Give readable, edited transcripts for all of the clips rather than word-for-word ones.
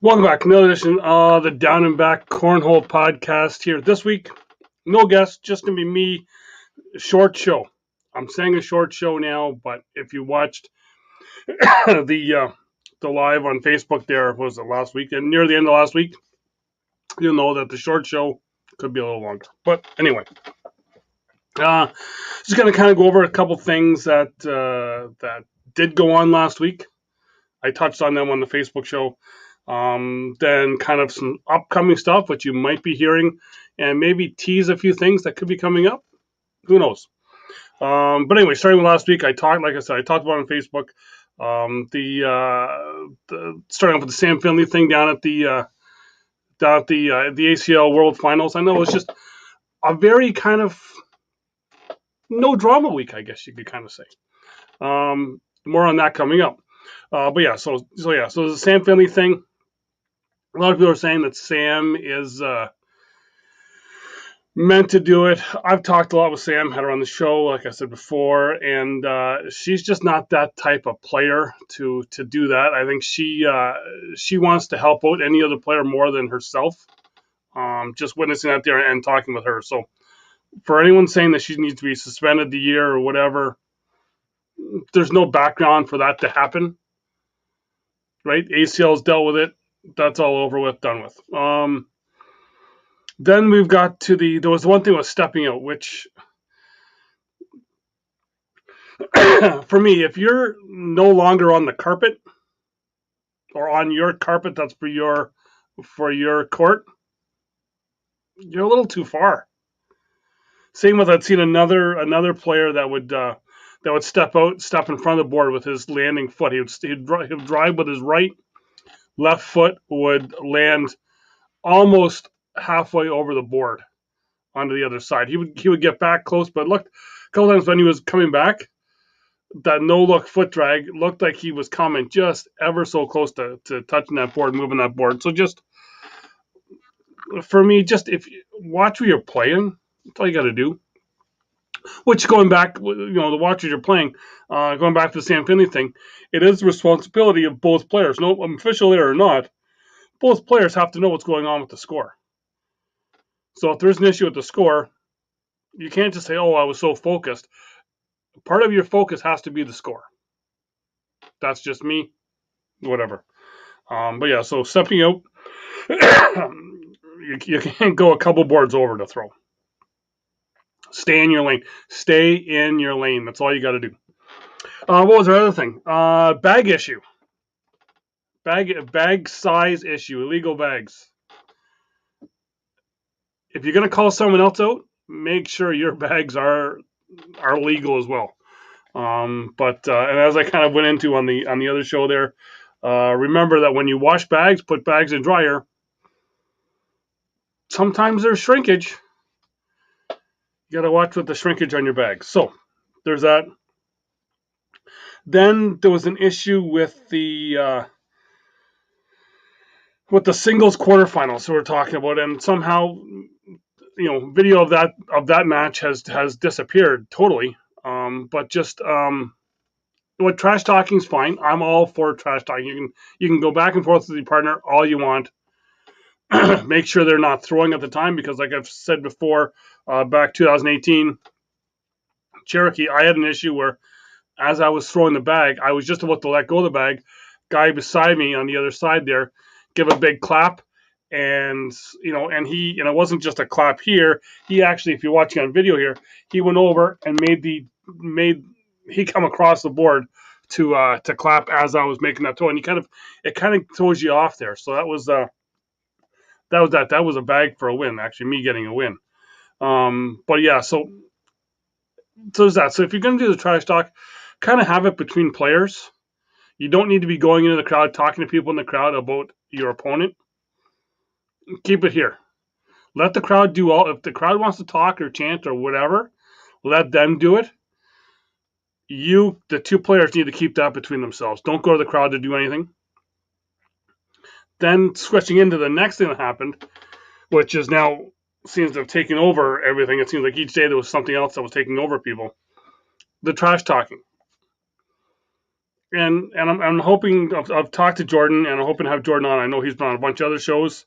Welcome back. Another edition of the Down and Back Cornhole podcast here this week. No guest, just gonna be me. Short show. I'm saying a short show now, but if you watched the live on Facebook, there was it last week, and near the end of last week, you'll know that the short show could be a little longer. But anyway, uh, just gonna kind of go over a couple things that did go on last week. I touched on them on the Facebook show. Then kind of some upcoming stuff, which you might be hearing, and maybe tease a few things that could be coming up. Who knows? But anyway, starting with last week, like I said, I talked about it on Facebook. Starting off with the Sam Finley thing down at the ACL World Finals. I know it's just a very kind of no drama week, I guess you could kind of say. More on that coming up. But yeah, so the Sam Finley thing. A lot of people are saying that Sam is meant to do it. I've talked a lot with Sam, had her on the show, like I said before, and she's just not that type of player to do that. I think she wants to help out any other player more than herself. Just witnessing that there and talking with her. So for anyone saying that she needs to be suspended the year or whatever, there's no background for that to happen. Right? ACL's dealt with it. That's all over with, done with. Then we've got there was one thing with stepping out, which for me, if you're no longer on the carpet or on your carpet that's for your court, you're a little too far. Same with I'd seen another player that would step in front of the board with his landing foot. He'd drive with his right. Left foot would land almost halfway over the board onto the other side. He would get back close, but looked a couple times when he was coming back, that no-look foot drag looked like he was coming just ever so close to touching that board, moving that board. So just, for me, just if you watch where you're playing, that's all you got to do. Which, going back, the watchers you're playing, going back to the Sam Finley thing, it is the responsibility of both players. No official there or not, both players have to know what's going on with the score. So if there's an issue with the score, you can't just say, "Oh, I was so focused." Part of your focus has to be the score. That's just me. Whatever. But yeah, so stepping out, you can't go a couple boards over to throw. Stay in your lane. Stay in your lane. That's all you got to do. What was our other thing? Bag issue. Bag size issue. Illegal bags. If you're going to call someone else out, make sure your bags are legal as well. And as I kind of went into on the other show there, remember that when you wash bags, put bags in dryer. Sometimes there's shrinkage. You got to watch with the shrinkage on your bags. So there's that. Then there was an issue with the singles quarterfinals we're talking about, and somehow, video of that match has disappeared totally. But just what trash talking is fine. I'm all for trash talking. You can go back and forth with your partner all you want. Make sure they're not throwing at the time, because like I've said before, back 2018 Cherokee, I had an issue where as I was throwing the bag, I was just about to let go of the bag. Guy beside me on the other side there give a big clap, and it wasn't just a clap here. He actually, if you're watching on video here, he went over and he come across the board to clap as I was making that throw, and it kind of throws you off there. So that was a bag for a win, actually, me getting a win. But yeah, so there's that. So if you're going to do the trash talk, kind of have it between players. You don't need to be going into the crowd, talking to people in the crowd about your opponent. Keep it here. Let the crowd do all. If the crowd wants to talk or chant or whatever, let them do it. The two players, need to keep that between themselves. Don't go to the crowd to do anything. Then switching into the next thing that happened, which is now seems to have taken over everything. It seems like each day there was something else that was taking over people. The trash talking. I'm hoping I've talked to Jordan, and I'm hoping to have Jordan on. I know he's been on a bunch of other shows,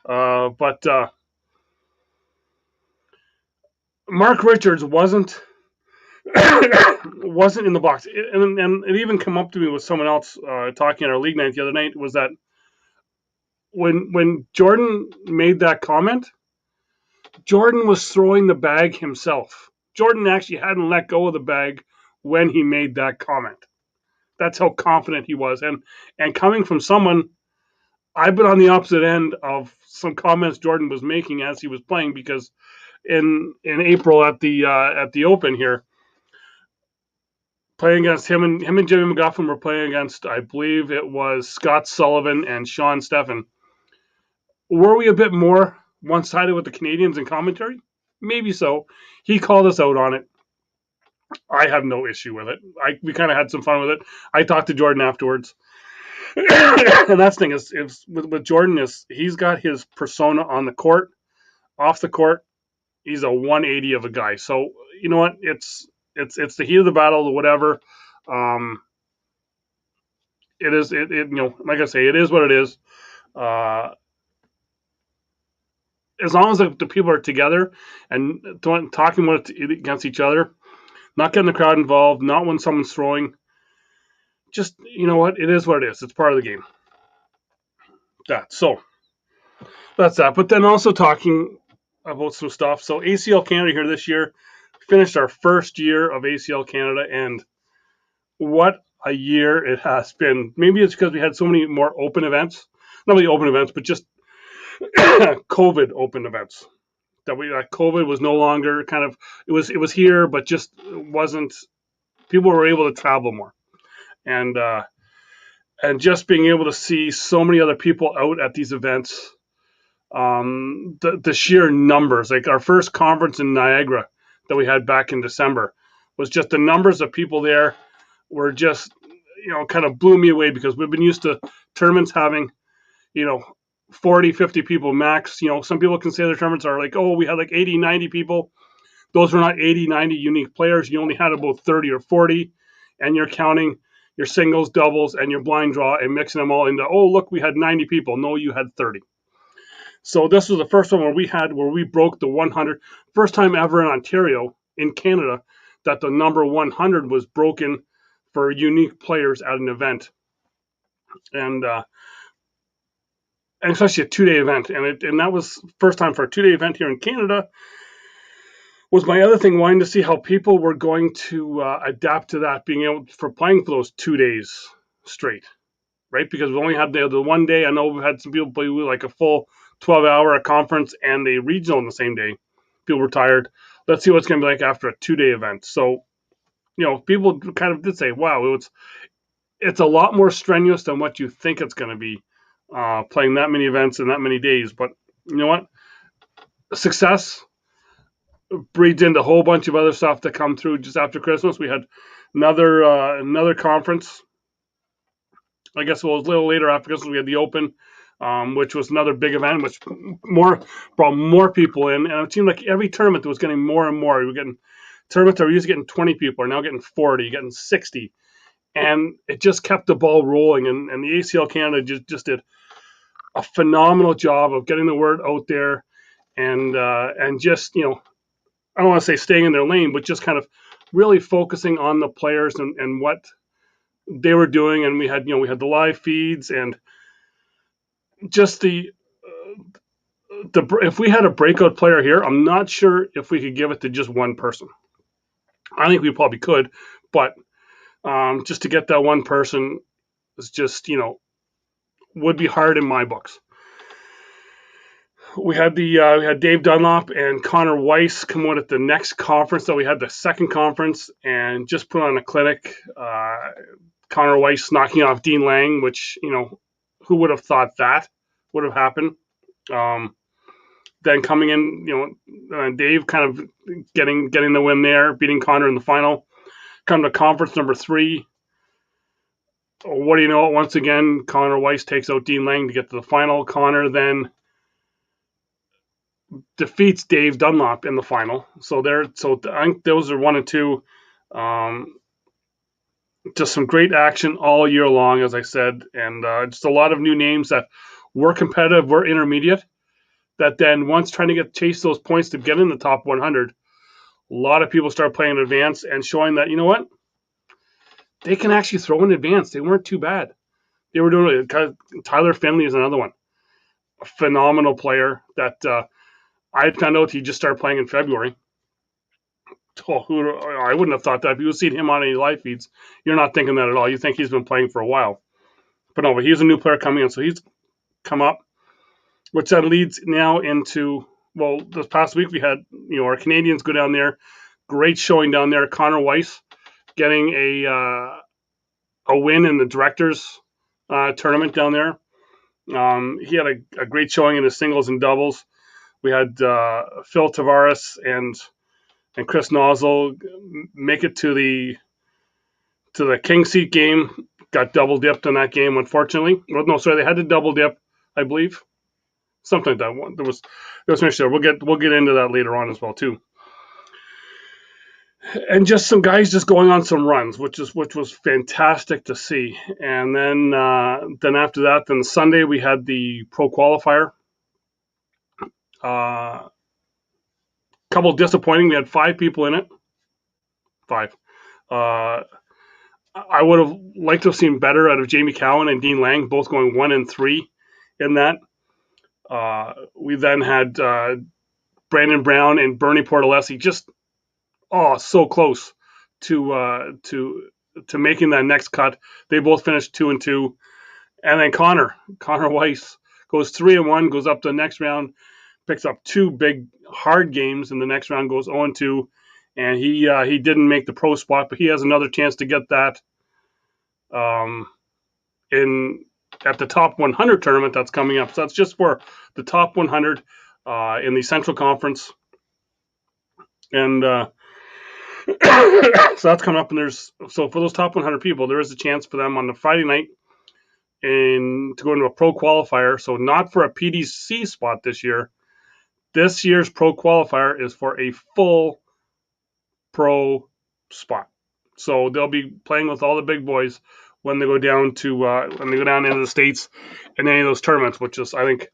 but Mark Richards wasn't in the box, and it even come up to me with someone else talking at our league night the other night, was that when Jordan made that comment, Jordan was throwing the bag himself. Jordan actually hadn't let go of the bag when he made that comment. That's how confident he was, and coming from someone, I've been on the opposite end of some comments Jordan was making as he was playing, because in April at the Open here, playing against him and Jimmy McGuffin were playing against, I believe it was Scott Sullivan and Sean Steffen. Were we a bit more one-sided with the Canadians in commentary? Maybe so. He called us out on it. I have no issue with it. We kind of had some fun with it. I talked to Jordan afterwards. And that's the thing is with Jordan, is he's got his persona on the court, off the court. He's a 180 of a guy. So you know what? It's the heat of the battle or whatever. It is like I say, it is what it is. As long as the people are together and talking against each other, not getting the crowd involved, not when someone's throwing. Just, you know what? It is what it is. It's part of the game. That's that. But then also talking about some stuff. So ACL Canada here this year, finished our first year of ACL Canada, and what a year it has been. Maybe it's because we had so many more open events. Not really open events, but just COVID open events. That COVID was no longer kind of, it was here, but just wasn't. People were able to travel more, and just being able to see so many other people out at these events. The sheer numbers, like our first conference in Niagara that we had back in December, was just the numbers of people there were just, kind of blew me away, because we've been used to tournaments having, 40, 50 people max. Some people can say their tournaments are like, oh, we had like 80, 90 people. Those were not 80, 90 unique players. You only had about 30 or 40, and you're counting your singles, doubles, and your blind draw and mixing them all into, oh, look, we had 90 people. No, you had 30. So this was the first one where we broke the 100. First time ever in Ontario, in Canada, that the number 100 was broken for unique players at an event. And especially a 2-day event. And that was first time for a 2-day event here in Canada. Was my other thing, wanting to see how people were going to adapt to that, being able for playing for those 2 days straight, right? Because we only had the one day. I know we've had some people play like a full 12-hour a conference and a regional in the same day. People were tired. Let's see what's going to be like after a 2-day event. So, people kind of did say, wow, it's a lot more strenuous than what you think it's going to be, playing that many events in that many days. But you know what? Success breeds into a whole bunch of other stuff to come through just after Christmas. We had another conference. I guess it was a little later after Christmas. We had the Open, which was another big event, which brought more people in. And it seemed like every tournament was getting more and more. We were getting tournaments that were usually getting 20 people are now getting 40, getting 60. And it just kept the ball rolling. And the ACL Canada just did a phenomenal job of getting the word out there, and just, I don't want to say staying in their lane, but just kind of really focusing on the players and what they were doing. And we had the live feeds, and just if we had a breakout player here, I'm not sure if we could give it to just one person. I think we probably could, but just to get that one person is just, would be hard in my books. We had we had Dave Dunlop and Connor Weiss come out at the next conference. So we had the second conference and just put on a clinic. Connor Weiss knocking off Dean Lang, which, who would have thought that would have happened? Then coming in, Dave kind of getting the win there, beating Connor in the final. Come to conference number 3. What do you know? Once again, Connor Weiss takes out Dean Lang to get to the final. Connor then defeats Dave Dunlop in the final. So I think those are 1 and 2. just some great action all year long, as I said, and just a lot of new names that were competitive, were intermediate. That then once trying to chase those points to get in the top 100, a lot of people start playing in advance and showing that, you know what, they can actually throw in advance. They weren't too bad. They were doing it. Tyler Finley is another one, a phenomenal player that I found out he just started playing in February. Oh, I wouldn't have thought that. If you had seen him on any live feeds, you're not thinking that at all. You think he's been playing for a while. But no, but he's a new player coming in, so he's come up, which then leads now into, well, this past week we had, our Canadians go down there. Great showing down there. Connor Weiss getting a win in the directors tournament down there. He had a great showing in the singles and doubles. We had Phil Tavares and Chris Nozzle make it to the king seat game. Got double dipped in that game, unfortunately. Well, no, sorry, they had to double dip, I believe, something like that. There was mixed there. We'll get into that later on as well too. And just some guys just going on some runs, which was fantastic to see. And then after that, then Sunday we had the pro qualifier. Couple disappointing. We had 5 people in it. 5. I would have liked to have seen better out of Jamie Cowan and Dean Lang, both going 1 and 3 in that. We then had Brandon Brown and Bernie Portalessi just so close to making that next cut. They both finished 2 and 2, and then Connor Weiss goes 3 and 1, goes up to the next round, picks up 2 big hard games in the next round, goes 0 and 2. And he didn't make the pro spot, but he has another chance to get that at the top 100 tournament that's coming up. So that's just for the top 100 in the Central Conference, and so that's coming up. And for those top 100 people, there is a chance for them on the Friday night to go into a pro qualifier. So not for a PDC spot this year. This year's pro qualifier is for a full pro spot. So they'll be playing with all the big boys when they go down into the States in any of those tournaments, which is, I think,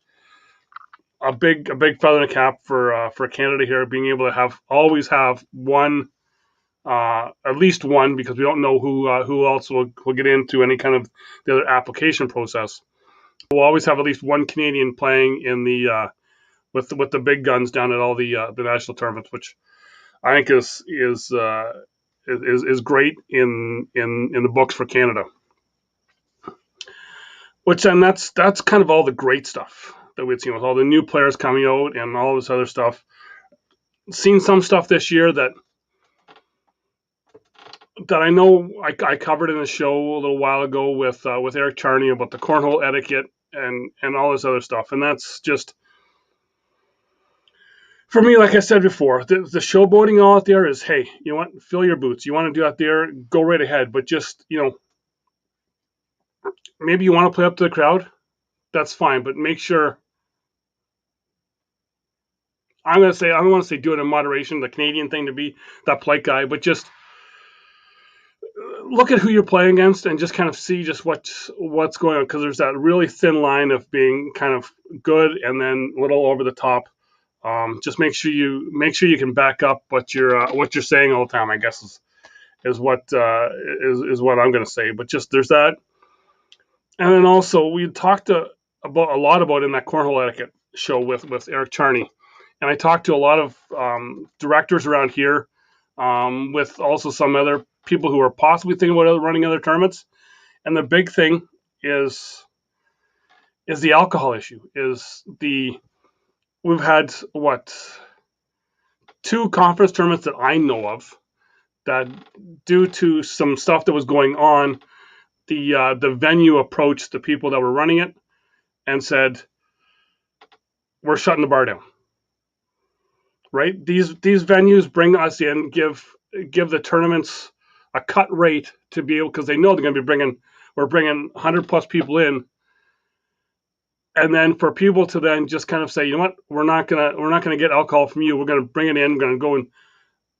a big feather in the cap for Canada here, being able to always have one, at least one, because we don't know who else will get into any kind of the other application process. We'll always have at least one Canadian playing in the with the big guns down at all the national tournaments, which I think is great in the books for Canada. Which then that's kind of all the great stuff that we've seen with all the new players coming out and all this other stuff. Seen some stuff this year that I know I covered in a show a little while ago with Eric Charney about the cornhole etiquette and all this other stuff, and that's just, for me, like I said before, the showboating out there is, hey, you know what, fill your boots. You want to do out there, go right ahead, but just, maybe you want to play up to the crowd, that's fine, but make sure. I don't want to say do it in moderation, the Canadian thing to be that polite guy, but just look at who you're playing against and just kind of see just what's going on, because there's that really thin line of being kind of good and then a little over the top. Just make sure you can back up what you're saying all the time, I guess is what I'm going to say. But just there's that, and then also we talked a lot about in that cornhole etiquette show with Eric Charney, and I talked to a lot of directors around here, with also some other people who are possibly thinking about running other tournaments, and the big thing is the alcohol issue. We've had 2 conference tournaments that I know of that, due to some stuff that was going on, the venue approached the people that were running it and said, we're shutting the bar down. Right? These venues bring us in, give the tournaments a cut rate to be able, because they know they're going to be we're bringing 100 plus people in. And then for people to then just kind of say, you know what, we're not gonna get alcohol from you. We're gonna bring it in. We're gonna go and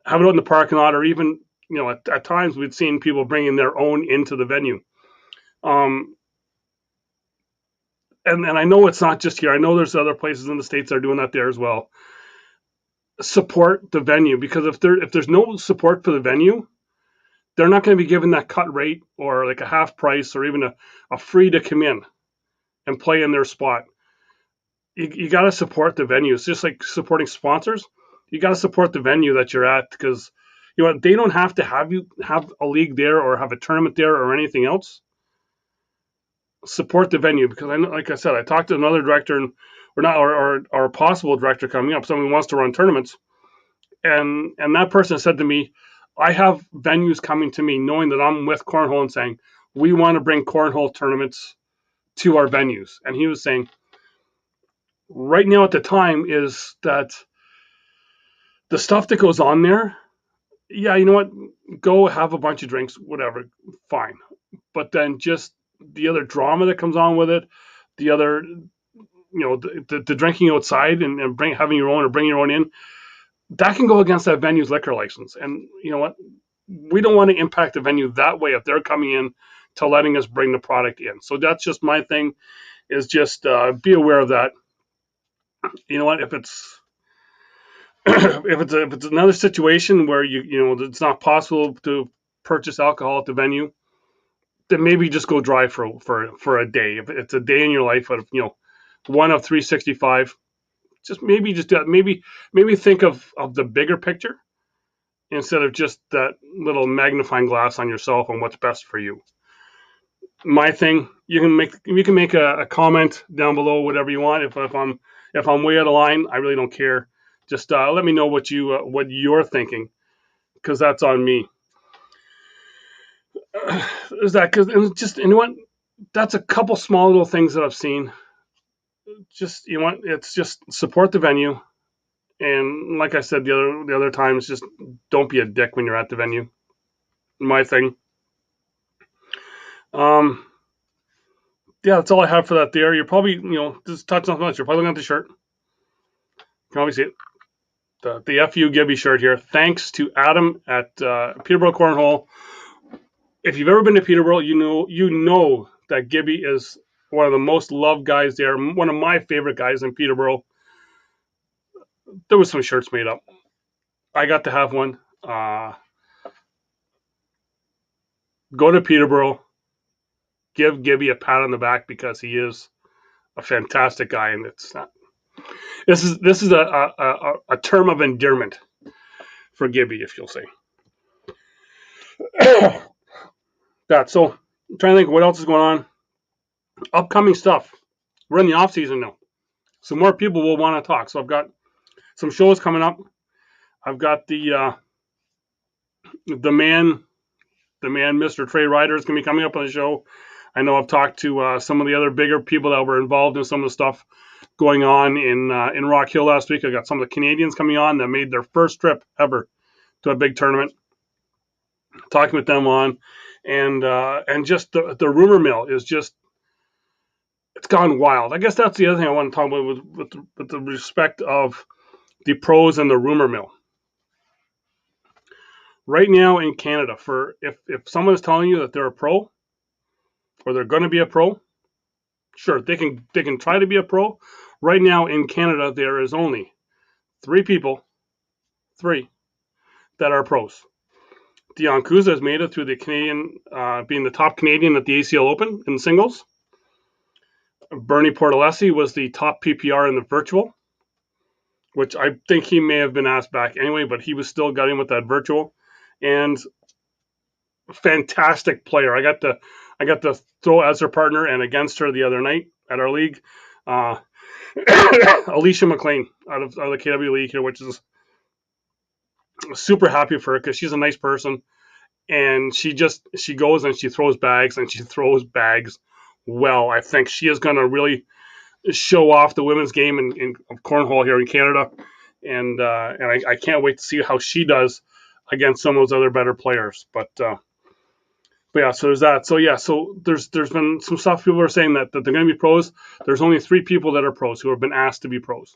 have it out in the parking lot, or even at times we've seen people bringing their own into the venue. Um, and I know it's not just here. I know there's other places in the States that are doing that there as well. Support the venue, because if there's no support for the venue, they're not going to be given that cut rate or like a half price or even a free to come in and play in their spot. You got to support the venue. It's just like supporting sponsors. You got to support the venue that you're at, because they don't have to have you have a league there or have a tournament there or anything else. Support the venue, because I know, like I said, I talked to another director or a possible director coming up, someone who wants to run tournaments, and that person said to me, I have venues coming to me knowing that I'm with Cornhole and saying, we want to bring Cornhole tournaments to our venues. And he was saying, right now at the time is that the stuff that goes on there, yeah, you know what? Go have a bunch of drinks, whatever, fine. But then just the other drama that comes on with it, the other, the drinking outside and having your own or bringing your own in, that can go against that venue's liquor license. And you know what? We don't want to impact the venue that way if they're coming in to letting us bring the product in. So that's just my thing, is just be aware of that. You know what? If it's if it's another situation where it's not possible to purchase alcohol at the venue, then maybe just go dry for a day. If it's a day in your life of one of 365, maybe think of the bigger picture instead of just that little magnifying glass on yourself on what's best for you. My thing, you can make a comment down below, whatever you want. If I'm way out of line, I really don't care. Just let me know what you're thinking, because that's on me. Is that because just you know what? That's a couple small little things that I've seen. Just it's just support the venue, and like I said the other times, just don't be a dick when you're at the venue. My thing. Yeah, that's all I have for that. There, you're probably just touching on much. You're probably looking at the shirt. You can obviously see it. The FU Gibby shirt here. Thanks to Adam at Peterborough Cornhole. If you've ever been to Peterborough, you know that Gibby is one of the most loved guys there. One of my favorite guys in Peterborough. There was some shirts made up. I got to have one. Go to Peterborough. Give Gibby a pat on the back, because he is a fantastic guy, and it's not. This is a term of endearment for Gibby, if you'll say. That. So I'm trying to think what else is going on. Upcoming stuff. We're in the off season now, so more people will want to talk. So I've got some shows coming up. I've got the man, Mr. Trey Ryder, is going to be coming up on the show. I know I've talked to some of the other bigger people that were involved in some of the stuff going on in Rock Hill last week. I got some of the Canadians coming on that made their first trip ever to a big tournament. Talking with them on, and just the rumor mill is just, it's gone wild. I guess that's the other thing I want to talk about with the respect of the pros and the rumor mill. Right now in Canada, if someone is telling you that they're a pro or they're going to be a pro, sure, they can try to be a pro. Right now in Canada, there is only three that are pros. Dion Kuza has made it through the Canadian, being the top Canadian at the ACL Open in singles. Bernie Portalesi was the top PPR in the virtual, which I think he may have been asked back anyway, but he was still got in with that virtual. And fantastic player. I got to throw as her partner and against her the other night at our league. Alicia McLean out of the KW League here, which is super happy for her because she's a nice person, and she goes and she throws bags, and she throws bags well. I think she is going to really show off the women's game in cornhole here in Canada, and I can't wait to see how she does against some of those other better players. But yeah, so there's that. So yeah, so there's been some stuff people are saying that they're going to be pros. There's only 3 people that are pros who have been asked to be pros.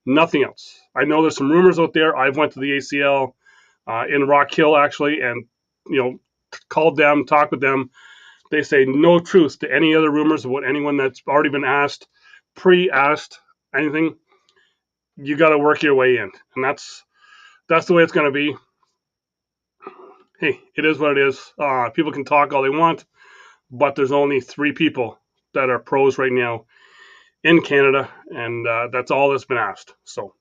Nothing else. I know there's some rumors out there. I've went to the ACL in Rock Hill actually, and called them, talked with them. They say no truth to any other rumors about anyone that's already been asked, pre-asked, anything. You got to work your way in, and that's the way it's going to be. Hey, it is what it is. People can talk all they want, but there's only 3 people that are pros right now in Canada, and that's all that's been asked. So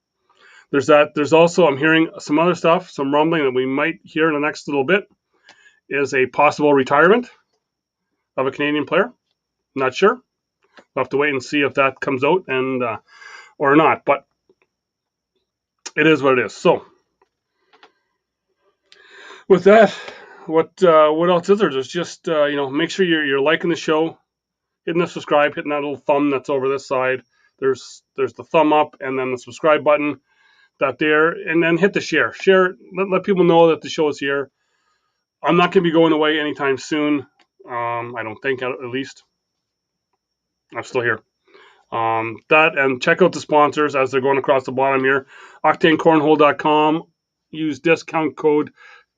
there's that. There's also, I'm hearing some other stuff, some rumbling that we might hear in the next little bit is a possible retirement of a Canadian player. Not sure. We'll have to wait and see if that comes out and or not. But it is what it is. So with that, what else is there? There's just make sure you're liking the show, hitting the subscribe, hitting that little thumb that's over this side. There's the thumb up and then the subscribe button that there, and then hit the share. Let people know that the show is here. I'm not going to be going away anytime soon. I don't think, at least. I'm still here. That, and check out the sponsors as they're going across the bottom here. OctaneCornhole.com. Use discount code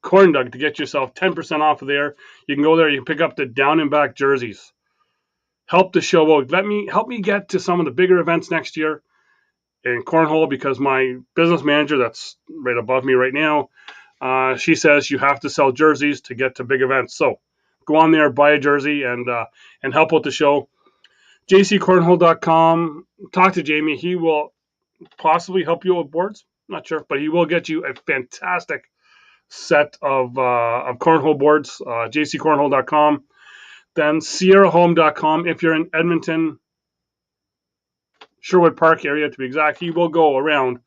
CornDug to get yourself 10% off of there. You can go there. You can pick up the down and back jerseys. Help the show out. Help me get to some of the bigger events next year in Cornhole, because my business manager that's right above me right now, she says you have to sell jerseys to get to big events. So go on there, buy a jersey, and help out the show. jccornhole.com. Talk to Jamie. He will possibly help you with boards. Not sure, but he will get you a fantastic set of cornhole boards. jccornhole.com. Then sierrahome.com. If you're in Edmonton, Sherwood Park area to be exact, he will go around.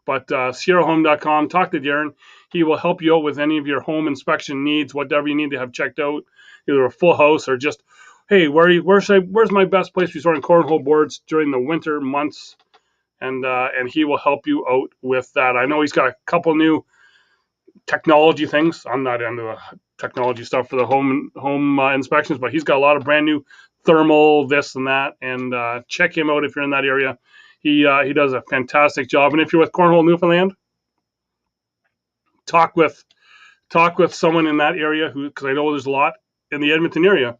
But sierrahome.com. Talk to Darren. He will help you out with any of your home inspection needs, whatever you need to have checked out, either a full house or just, hey, where's my best place for storing cornhole boards during the winter months? And he will help you out with that. I know he's got a couple new technology things. I'm not into the technology stuff for the home inspections, but he's got a lot of brand new thermal this and that. And check him out if you're in that area. He does a fantastic job. And if you're with Cornhole Newfoundland, talk with someone in that area, because I know there's a lot in the Edmonton area,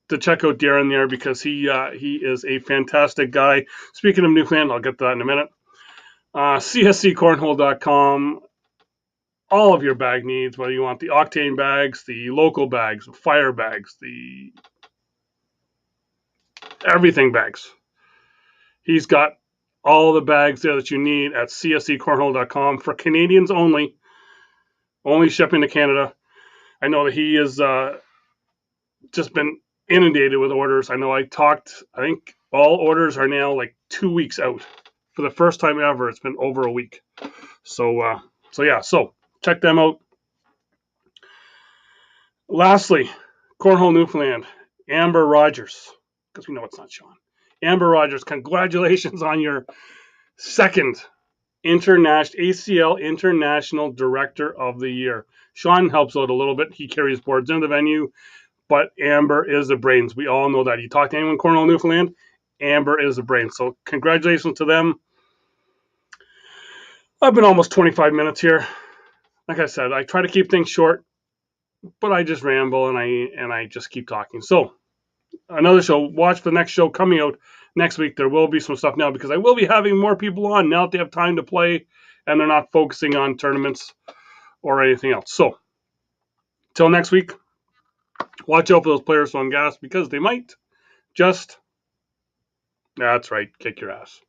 to check out Darren there, because he is a fantastic guy. Speaking of Newfoundland, I'll get to that in a minute. csccornhole.com. All of your bag needs, whether you want the Octane bags, the local bags, the fire bags, the everything bags. He's got all the bags there that you need at csccornhole.com for Canadians only. Only shipping to Canada. I know that he has just been inundated with orders. I know I think all orders are now like 2 weeks out. For the first time ever, it's been over a week. So check them out. Lastly, Cornhole Newfoundland, Amber Rogers, because we know it's not Sean. Amber Rogers, congratulations on your second ACL International Director of the Year. Sean helps out a little bit. He carries boards in the venue, but Amber is the brains. We all know that. You talk to anyone in Cornhole Newfoundland, Amber is the brains. So congratulations to them. I've been almost 25 minutes here. Like I said, I try to keep things short, but I just ramble and I just keep talking. So another show. Watch the next show coming out next week. There will be some stuff now, because I will be having more people on now that they have time to play and they're not focusing on tournaments or anything else. So till next week, watch out for those players on gas, because they might just, that's right, kick your ass.